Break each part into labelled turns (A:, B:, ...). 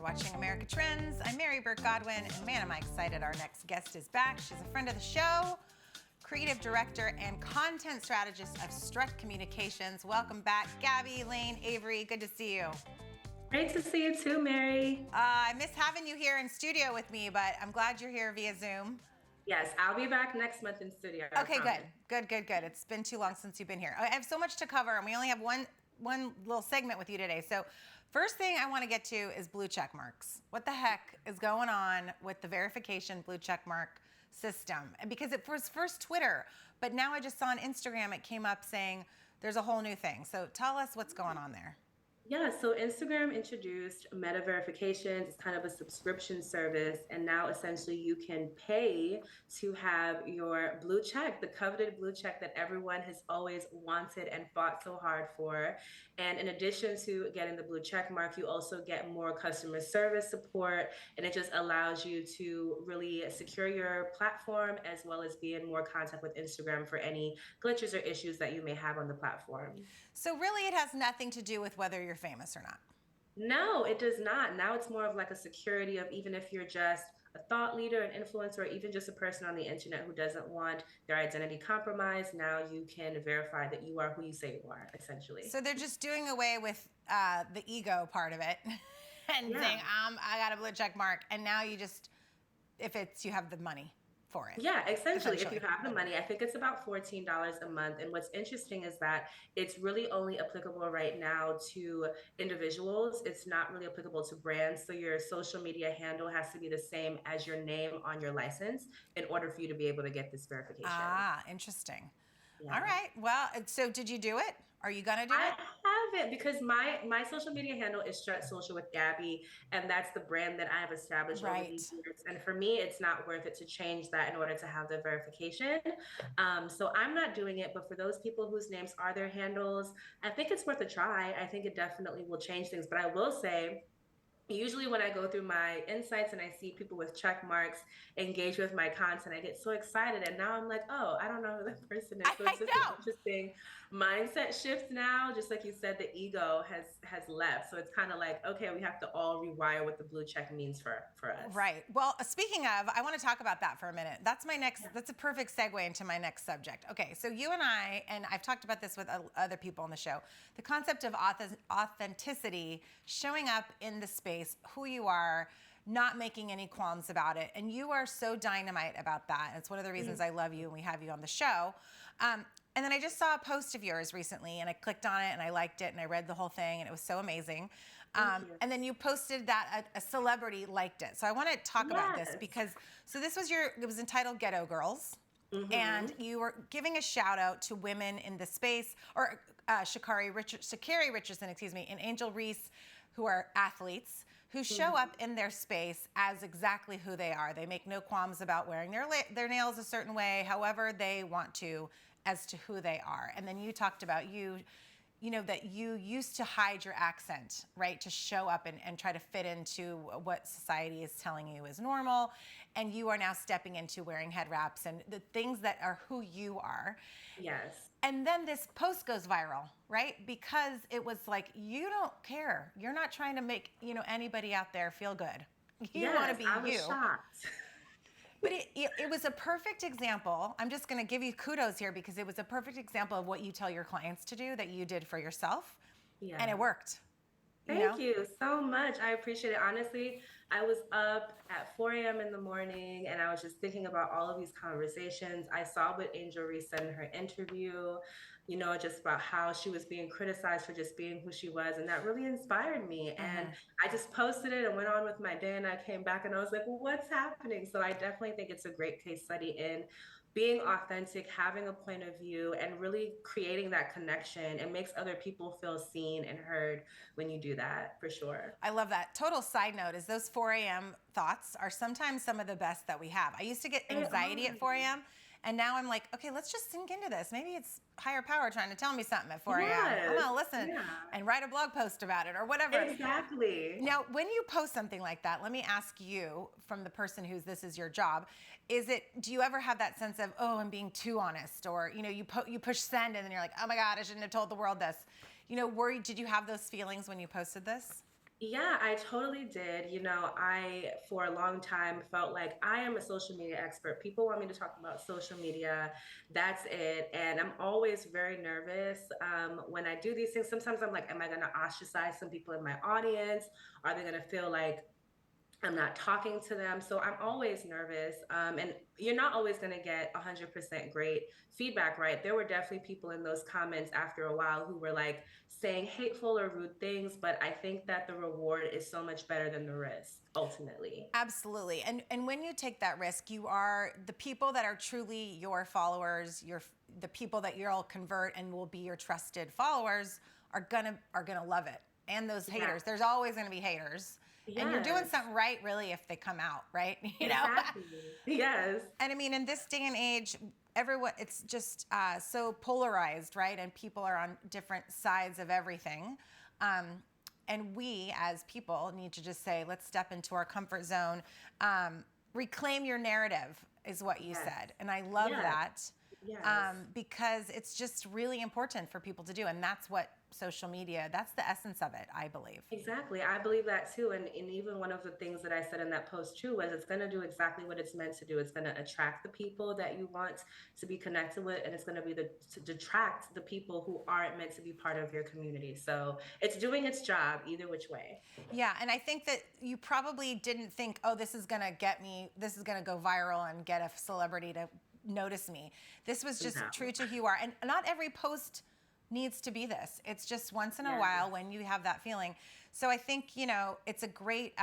A: You're watching America Trends. I'm Mary Burke Godwin, and man, am I excited our next guest is back. She's a friend of the show, creative director and content strategist of Strut Communications. Welcome back, Gabby Layne-Avery. Good to see you.
B: Great to see you too, Mary.
A: I miss having you here in studio with me, but I'm glad you're here via Zoom.
B: Yes, I'll be back next month in studio.
A: Okay, good. It's been too long since you've been here. I have so much to cover, and we only have one little segment with you today. So first thing I want to get to is blue check marks. What the heck is going on with the verification blue check mark system? And because it was first Twitter, but now I just saw on Instagram it came up saying there's a whole new thing. So tell us what's going on there.
B: Yeah, so Instagram introduced meta verifications. It's kind of a subscription service. And now essentially you can pay to have your blue check, the coveted blue check that everyone has always wanted and fought so hard for. And in addition to getting the blue check mark, you also get more customer service support. And it just allows you to really secure your platform as well as be in more contact with Instagram for any glitches or issues that you may have on the platform.
A: So really it has nothing to do with whether you're famous or not.
B: No, it does not. Now it's more of like a security of even if you're just a thought leader, an influencer, or even just a person on the internet who doesn't want their identity compromised, now you can verify that you are who you say you are, essentially.
A: So they're just doing away with the ego part of it and saying, I got a blue check mark. And now you just, if you have the money for it.
B: Yeah, essentially, if you have the money. I think it's about $14 a month. And what's interesting is that it's really only applicable right now to individuals. It's not really applicable to brands. So your social media handle has to be the same as your name on your license in order for you to be able to get this verification.
A: Ah, interesting.
B: Yeah.
A: All right. Well, so did you do it? Are you going to do it?
B: I haven't, because my social media handle is Strut Social with Gabby, and that's the brand that I have established over these years. And for me, it's not worth it to change that in order to have the verification. So I'm not doing it, but for those people whose names are their handles, I think it's worth a try. I think it definitely will change things. But I will say, usually when I go through my insights and I see people with check marks engage with my content, I get so excited. And now I'm like, oh, I don't know who that person is. So it's just an interesting mindset shift now. Just like you said, the ego has left. So it's kind of like, okay, we have to all rewire what the blue check means for us.
A: Right. Well, speaking of, I want to talk about that for a minute. That's a perfect segue into my next subject. Okay, so you and I've talked about this with other people on the show, the concept of authenticity, showing up in the space, who you are, not making any qualms about it. And you are so dynamite about that. And it's one of the reasons I love you and we have you on the show. And then I just saw a post of yours recently and I clicked on it and I liked it and I read the whole thing and it was so amazing. And then you posted that a celebrity liked it. So I want to talk about this because, so this was it was entitled Ghetto Girls. And you were giving a shout out to women in the space, or Sha'Carri Richardson, and Angel Reese, who are athletes who show up in their space as exactly who they are. They make no qualms about wearing their nails a certain way, however they want to, as to who they are. And then you talked about that you used to hide your accent, right, to show up and try to fit into what society is telling you is normal. And you are now stepping into wearing head wraps and the things that are who you are.
B: Yes.
A: And then this post goes viral, right? Because it was like, you don't care. You're not trying to make, anybody out there feel good. You want to be you.
B: I was shocked.
A: But it was a perfect example. I'm just going to give you kudos here because it was a perfect example of what you tell your clients to do that you did for yourself. Yeah. And it worked.
B: Thank you so much. I appreciate it. Honestly, I was up at 4 a.m. in the morning and I was just thinking about all of these conversations. I saw what Angel Reese said in her interview, just about how she was being criticized for just being who she was. And that really inspired me. And I just posted it and went on with my day. And I came back and I was like, well, what's happening? So I definitely think it's a great case study in being authentic, having a point of view, and really creating that connection. It makes other people feel seen and heard when you do that, for sure.
A: I love that. Total side note is those 4 a.m. thoughts are sometimes some of the best that we have. I used to get anxiety at 4 a.m. And now I'm like, okay, let's just sink into this. Maybe it's higher power trying to tell me something at 4 a.m. I'm gonna listen and write a blog post about it or whatever.
B: Exactly.
A: Now, when you post something like that, let me ask you, from the person this is your job, do you ever have that sense of, oh, I'm being too honest? Or, you push send and then you're like, oh my God, I shouldn't have told the world this. Did you have those feelings when you posted this?
B: Yeah, I totally did. I, for a long time, felt like I am a social media expert. People want me to talk about social media. That's it. And I'm always very nervous when I do these things. Sometimes I'm like, am I going to ostracize some people in my audience? Are they going to feel like I'm not talking to them? So I'm always nervous. And you're not always going to get 100% great feedback, right? There were definitely people in those comments after a while who were like saying hateful or rude things, but I think that the reward is so much better than the risk ultimately.
A: Absolutely. And when you take that risk, you are the people that are truly your followers, the people that you'll convert and will be your trusted followers are gonna love it. And those
B: Yeah.
A: haters, there's always gonna be haters. And you're doing
B: Yes.
A: something right really if they come out, right?
B: Exactly. Yes.
A: And I mean, in this day and age, everyone, it's just so polarized, right? And people are on different sides of everything. Um, and we, as people, need to just say, let's step into our comfort zone. Reclaim your narrative, is what you
B: Yes.
A: said. And I love
B: Yes.
A: that
B: Yes.
A: because it's just really important for people to do. And that's what social media, that's the essence of it, I believe.
B: Exactly. I believe that too. And even one of the things that I said in that post too was it's going to do exactly what it's meant to do. It's going to attract the people that you want to be connected with, and it's going to be to detract the people who aren't meant to be part of your community. So it's doing its job either which way.
A: Yeah, and I think that you probably didn't think, oh, this is gonna get me, this is gonna go viral and get a celebrity to notice me. This was just
B: No.
A: true to who you are. And not every post needs to be this. It's just once in a
B: Yeah.
A: while when you have that feeling. So I think, it's a great,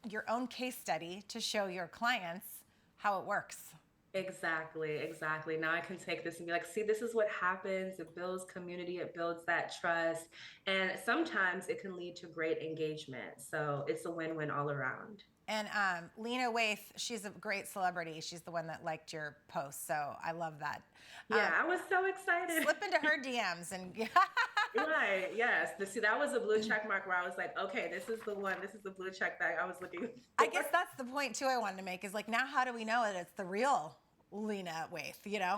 A: your own case study to show your clients how it works.
B: Exactly, exactly. Now I can take this and be like, see, this is what happens. It builds community, it builds that trust. And sometimes it can lead to great engagement. So it's a win-win all around.
A: And Lena Waithe, she's a great celebrity. She's the one that liked your post. So I love that.
B: Yeah, I was so excited.
A: Slip into her DMs and
B: Right, yes. See, that was a blue check mark where I was like, okay, this is the one. This is the blue check that I was looking for.
A: I guess that's the point too I wanted to make is like now how do we know that it's the real Lena Waithe,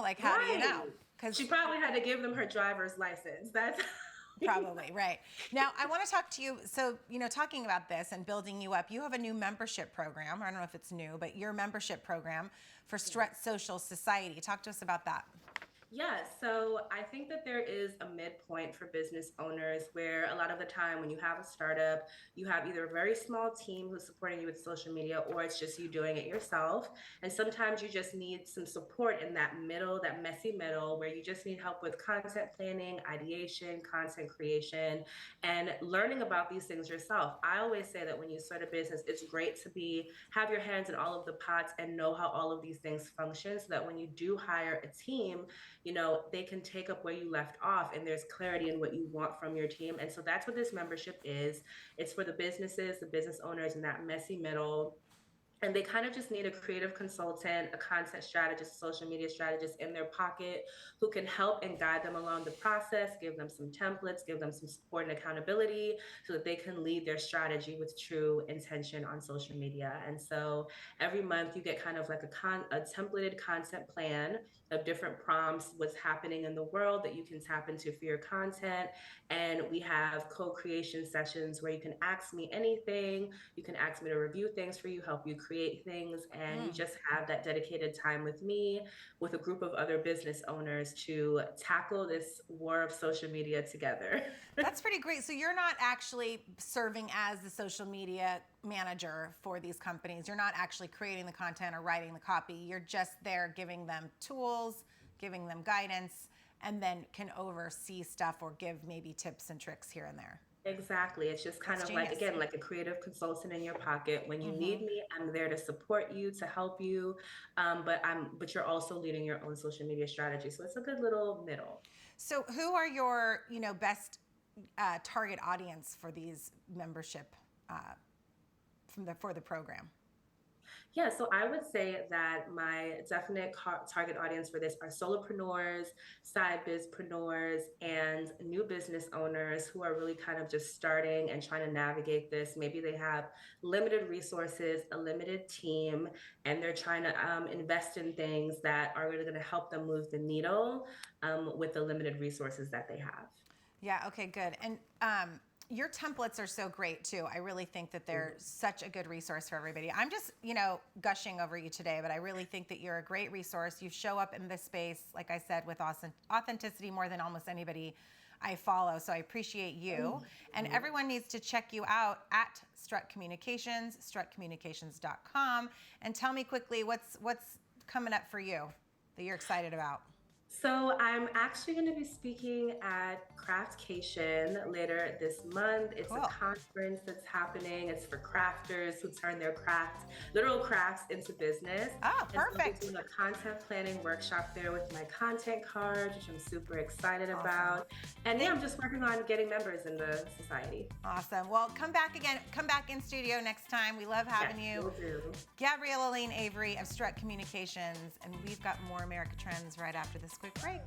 A: Like how do you know?
B: Right.
A: Because
B: She probably had to give them her driver's license. That's
A: probably, right. Now I want to talk to you. So, talking about this and building you up, you have a new membership program. I don't know if it's new, but your membership program for Stretch Social Society. Talk to us about that.
B: Yeah, so I think that there is a midpoint for business owners where a lot of the time when you have a startup, you have either a very small team who's supporting you with social media or it's just you doing it yourself. And sometimes you just need some support in that middle, that messy middle, where you just need help with content planning, ideation, content creation, and learning about these things yourself. I always say that when you start a business, it's great to have your hands in all of the pots and know how all of these things function so that when you do hire a team, they can take up where you left off and there's clarity in what you want from your team. And so that's what this membership is. It's for the businesses, the business owners in that messy middle, and they kind of just need a creative consultant, a content strategist, a social media strategist in their pocket who can help and guide them along the process, give them some templates, give them some support and accountability so that they can lead their strategy with true intention on social media. And so every month you get kind of like a templated content plan of different prompts, what's happening in the world that you can tap into for your content. And we have co-creation sessions where you can ask me anything. You can ask me to review things for you, help you create things, and you just have that dedicated time with me, with a group of other business owners to tackle this war of social media together.
A: That's pretty great. So you're not actually serving as the social media manager for these companies. You're not actually creating the content or writing the copy. You're just there giving them tools, giving them guidance, and then can oversee stuff or give maybe tips and tricks here and there.
B: Exactly. It's just kind
A: That's
B: of like,
A: genius.
B: again, like a creative consultant in your pocket. When you need me, I'm there to support you, to help you. But you're also leading your own social media strategy. So it's a good little middle.
A: So who are your, best target audience for these membership for the program?
B: Yeah, so I would say that my definite target audience for this are solopreneurs, side bizpreneurs, and new business owners who are really kind of just starting and trying to navigate this. Maybe they have limited resources, a limited team, and they're trying to invest in things that are really going to help them move the needle with the limited resources that they have.
A: Yeah. Okay. Good. And your templates are so great too. I really think that they're such a good resource for everybody. I'm just, gushing over you today, but I really think that you're a great resource. You show up in this space, like I said, with authenticity more than almost anybody I follow. So I appreciate you. And everyone needs to check you out at Strut Communications, strutcommunications.com. And tell me quickly what's coming up for you that you're excited about.
B: So I'm actually going to be speaking at Craftcation later this month. It's a conference that's happening. It's for crafters who turn their literal crafts into business.
A: Oh, perfect.
B: So I'm doing a content planning workshop there with my content cards, which I'm super excited about. And I'm just working on getting members in the society.
A: Awesome. Well, come back again. Come back in studio next time. We love having you.
B: Will do.
A: Gabriella Layne-Avery of Strut Communications, and we've got more America Trends right after this quick break.